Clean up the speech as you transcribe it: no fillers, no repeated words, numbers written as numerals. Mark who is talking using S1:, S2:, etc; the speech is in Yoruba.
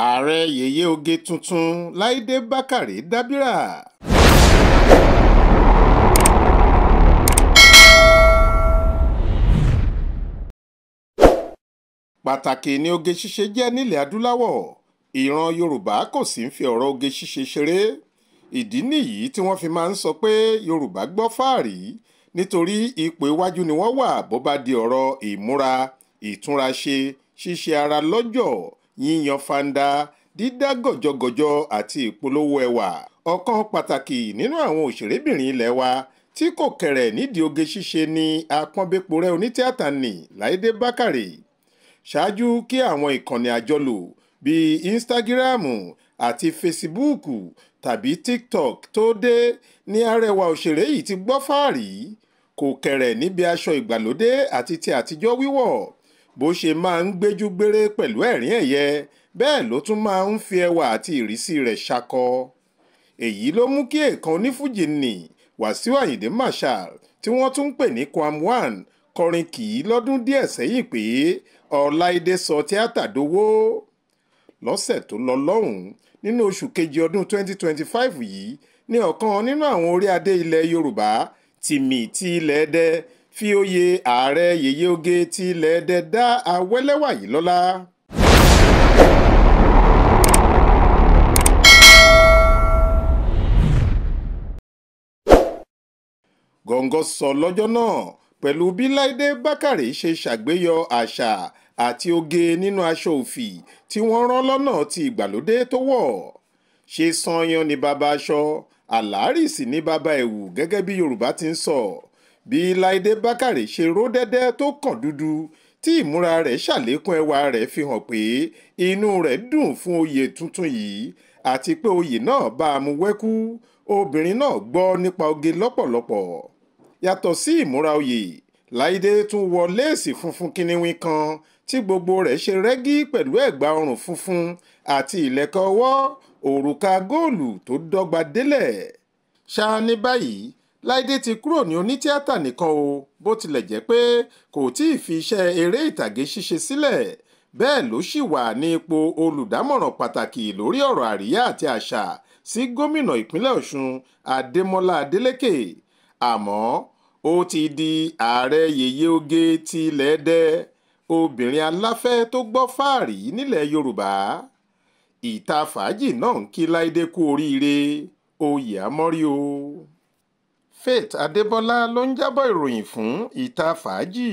S1: ààrẹ yèyé oge tuntun láìdé bákàrẹ dábìrà. pàtàkì ni oge ṣíṣe jẹ́ nílẹ̀ adúláwọ̀. ìran yorùbá kò sì ń fi ọ̀rọ̀ oge ṣíṣe ṣeré. ìdí nìyí tí wọ́n fi máa ń sọ pé yorùbá gbọ́ fáàrí nítorí ipò iwájú ni wọ́n wà bó bá di ọ̀rọ̀ ìmúra, ìtúnraṣe, ṣíṣe ara lọ́jọ̀, yíyan fanda, dídá gọ̀jọ̀gọ̀jọ̀ àti ìpolówó ẹwà. ọ̀kan pàtàkì nínú àwọn òṣèrébìnrin ilẹ̀ wa tí kò kẹ̀rẹ̀ nídìí oge ṣíṣe ni apọ́nbéporẹ́ onítíátà nì láìdé bákàrẹ. ṣáájú kí àwọn ìkànnì àjọlò bíi Instagram àti Facebook tàbí TikTok tó dé ní arẹwà òṣèré yìí ti gbọ́ fáàrí. kò kẹ̀rẹ̀ níbi aṣọ ìgbàlódé àti ti àtijọ́ wíwọ̀. bó ṣe máa ń gbéjú gbére pẹ̀lú ẹ̀rín ẹ̀yẹ bẹ́ẹ̀ ló tún máa ń fi ẹwà àti ìrísí rẹ̀ ṣakọ. èyí ló mú kí èèkàn onífújì nì Wàsíù Àyìndé Marshal tí wọ́n tún ń pè ní Kwam1 kọrin kì í lọ́dún díẹ̀ sẹ́yìn pé Ọláìdé sọ tíátà dowó. lọ́sẹ̀ tó lọ lọ́hùn-ún nínú oṣù kejì ọdún 2025 yìí ní ọ̀kan nínú àwọn orí adé ilẹ̀ Yorùbá Tìmì ti ilẹ̀ Ẹdẹ fi oyè ààrẹ yèyé oge ti ilẹ̀ Ẹdẹ dá Awẹ́lẹ́wà yìí lọ́lá. gọ̀ǹgọ̀ sọ lọ́jọ́ náà pẹ̀lú bí láìdé bákàrẹ ṣe ṣàgbéyọ àṣà àti oge nínú aṣọ òfì tí wọ́n rán lọ́nà ti ìgbàlódé tó wọ̀. ṣe sanyan ní baba aṣọ, àlárì sì ní baba ẹ̀wù gẹ́gẹ́ bí Yorùbá ti ń sọ. bí láìdé bákàrẹ ṣe ró dẹ́dẹ́ tó kàn dúdú tí ìmúra rẹ̀ ṣàlékún ẹwà rẹ̀ fi hàn pé inú rẹ̀ dùn fún oyè tuntun yìí àti pé oyè náà bá a mú wẹ́kú. obìnrin náà gbọ́ nípa oge lọ́pọ̀lọpọ̀. yàtọ̀ sí ìmúra oyè, láìdé tún wọ léèsì funfun kíníwín kan tí gbogbo rẹ̀ ṣe rẹ́gí pẹ̀lú ẹ̀gbà ọrùn funfun àti ìlẹ̀kẹ̀ ọwọ́ òrùka góòlù tó dọ́gba délẹ̀. ṣá ní báyìí láìdé ti kúrò ní onítíátà nìkan o, bó tilẹ̀ jẹ́ pé kò tí ì fi iṣẹ́ eré ìtàgé ṣíṣe sílẹ̀. bẹ́ẹ̀ ló ṣì wà ní ipò olùdámọ̀ràn pàtàkì lórí ọ̀rọ̀ àríyá àti àṣà sí gómìnà ìpínlẹ̀ Ọ̀ṣun Adémọ́lá Adélékè. àmọ́ ó ti di ààrẹ yèyé oge ti ilẹ̀ Ẹdẹ, obìnrin aláfẹ́ tó gbọ́ fáàrí nílẹ̀ Yorùbá. ìta fàájì náà ń kí láìdé kú oríire, oyè àmọ́rí o. Faith Adébọ́lá ló ń jábọ̀ ìròyìn fún ìta fàájì.